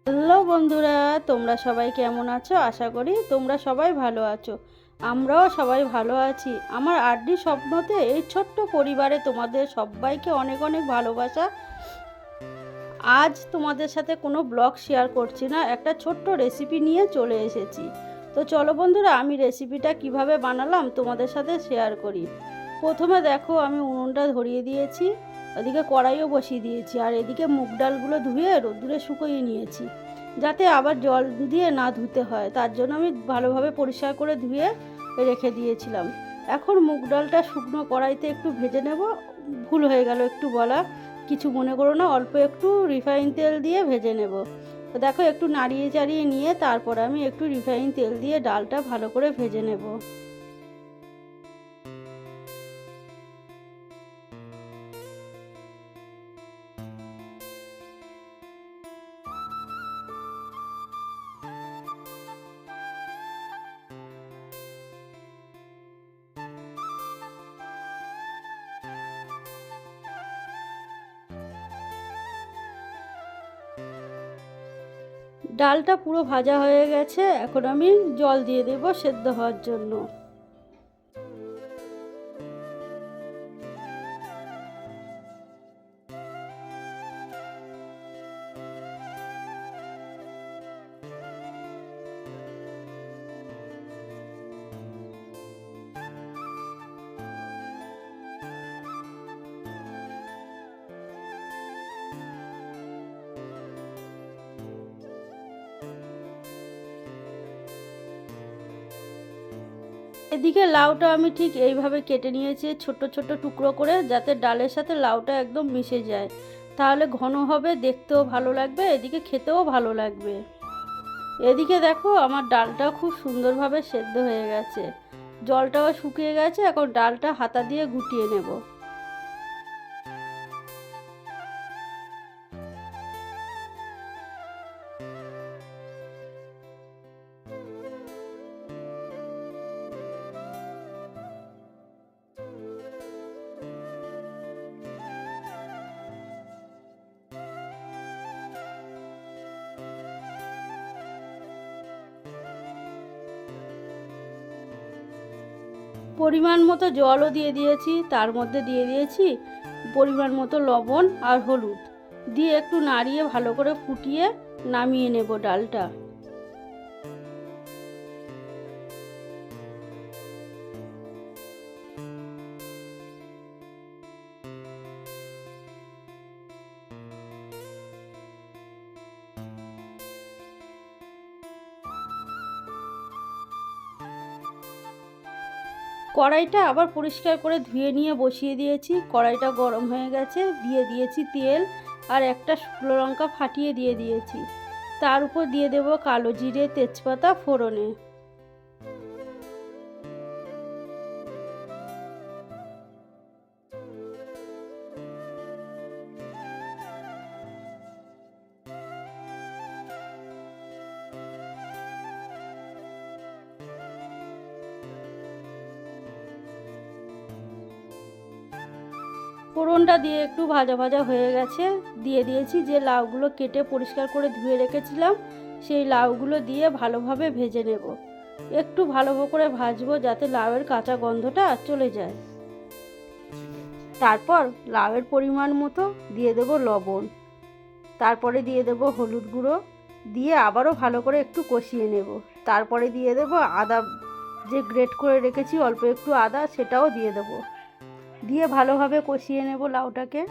Hello বন্ধুরা, তোমরা সবাই কেমন আছো? আশা করি তোমরা সবাই ভালো আছো। আমরাও সবাই ভালো আছি। আমার আরডি স্বপ্নতে এই ছোট্ট পরিবারে তোমাদের সবাইকে অনেক অনেক ভালোবাসা। আজ তোমাদের সাথে কোনো ব্লগ শেয়ার করছি না, একটা ছোট্ট রেসিপি নিয়ে চলে এসেছি। তো চলো বন্ধুরা, আমি রেসিপিটা কিভাবে বানালাম তোমাদের সাথে শেয়ার করি। প্রথমে দেখো, আমি উনুনটা ধরিয়ে দিয়েছি, ওদিকে কড়াইও বসিয়ে দিয়েছি, আর এদিকে মুগ ডালগুলো ধুয়ে রোদ্দুরে শুকিয়ে নিয়েছি, যাতে আবার জল দিয়ে না ধুতে হয়। তার জন্য আমি ভালোভাবে পরিষ্কার করে ধুয়ে রেখে দিয়েছিলাম। এখন মুগ ডালটা শুকনো কড়াইতে একটু ভেজে নেব। ভুল হয়ে গেল একটু বলা, কিছু মনে করো না, অল্প একটু রিফাইন তেল দিয়ে ভেজে নেব। তো দেখো, একটু নাড়িয়ে চাড়িয়ে নিয়ে তারপর আমি একটু রিফাইন তেল দিয়ে ডালটা ভালো করে ভেজে নেব। ডালটা পুরো ভাজা হয়ে গেছে, এখন আমি জল দিয়ে দেব সেদ্ধ হওয়ার জন্য। এদিকে লাউটা আমি ঠিক এইভাবে কেটে নিয়েছি ছোট ছোট টুকরো করে, যাতে ডালের সাথে লাউটা একদম মিশে যায়, তাহলে ঘন হবে, দেখতেও ভালো লাগবে, এদিকে খেতেও ভালো লাগবে। এদিকে দেখো, আমার ডালটা খুব সুন্দরভাবে সেদ্ধ হয়ে গেছে, জলটাও শুকিয়ে গেছে। এখন ডালটা হাতা দিয়ে গুটিয়ে নেব। পরিমাণ মতো জলও দিয়ে দিয়েছি, তার মধ্যে দিয়ে দিয়েছি পরিমাণ মতো লবণ আর হলুদ, দিয়ে একটু নাড়িয়ে ভালো করে ফুটিয়ে নামিয়ে নেব ডালটা। কড়াইটা আবার পরিষ্কার করে ধুয়ে নিয়ে বসিয়ে দিয়েছি। কড়াইটা গরম হয়ে গেছে, দিয়ে দিয়েছি তেল, আর একটা শুকনো লঙ্কা ফাটিয়ে দিয়ে দিয়েছি। তার উপর দিয়ে দেব কালো জিরে, তেজপাতা ফোড়নে। ফোড়নটা দিয়ে একটু ভাজা ভাজা হয়ে গেছে, দিয়ে দিয়েছি যে লাউগুলো কেটে পরিষ্কার করে ধুয়ে রেখেছিলাম, সেই লাউগুলো দিয়ে ভালোভাবে ভেজে নেব। একটু ভালো করে ভাজবো, যাতে লাউয়ের কাঁচা গন্ধটা চলে যায়। তারপর লাউয়ের পরিমাণ মতো দিয়ে দেব লবণ, তারপরে দিয়ে দেব হলুদ গুঁড়ো, দিয়ে আবারও ভালো করে একটু কষিয়ে নেব। তারপরে দিয়ে দেব আদা, যে গ্রেট করে রেখেছি অল্প একটু আদা, সেটাও দিয়ে দেব, দিয়ে ভালোভাবে কষিয়ে নেব লাউটাকে।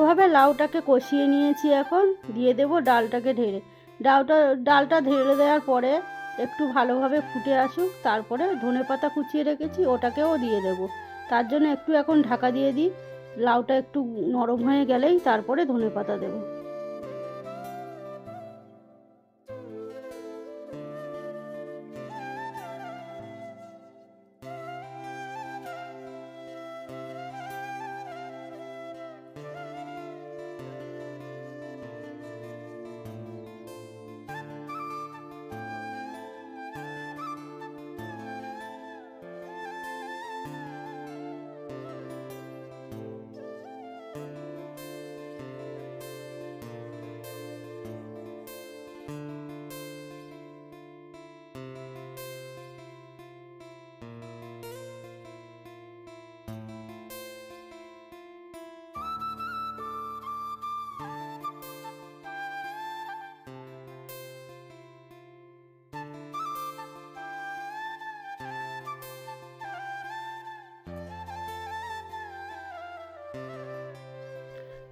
ভালোভাবে লাউটাকে কষিয়ে নিয়েছি। এখন দিয়ে দেব ডালটাকে ঢেলে। ডালটা ঢেলে দেওয়ার পরে একটু ভালোভাবে ফুটে আসুক, তারপরে ধনেপাতা কুচিয়ে রেখেছি ওটাকেও দিয়ে দেব। তার জন্য একটু এখন ঢাকা দিয়ে দিই। লাউটা একটু নরম হয়ে গেলেই তারপরে ধনেপাতা দেব।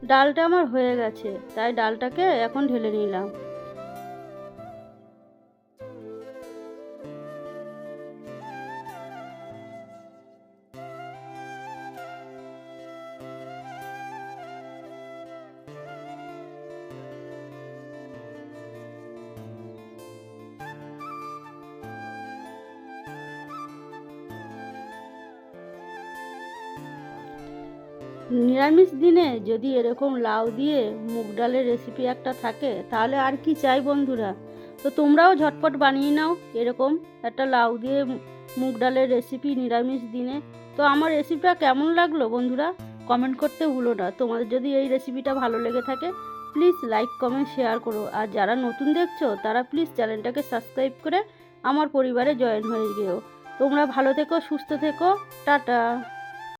ডালটা আমার হয়ে গেছে, তাই ডালটাকে এখন ঢেলে নিলাম। নিরামিষ দিনে যদি এরকম লাউ দিয়ে মুগ ডালের রেসিপি একটা থাকে তাহলে আর কি চাই বন্ধুরা। তো তোমরাও ঝটপট বানিয়ে নাও এরকম একটা লাউ দিয়ে মুগ ডালের রেসিপি নিরামিষ দিনে। তো আমার রেসিপিটা কেমন লাগলো বন্ধুরা কমেন্ট করতে ভুলো না। তোমাদের যদি এই রেসিপিটা ভালো লেগে থাকে প্লিজ লাইক কমেন্ট শেয়ার করো। আর যারা নতুন দেখছো তারা প্লিজ চ্যানেলটাকে সাবস্ক্রাইব করে আমার পরিবারে জয়েন হয়ে গেও। তোমরা ভালো থেকো, সুস্থ থেকো, টাটা।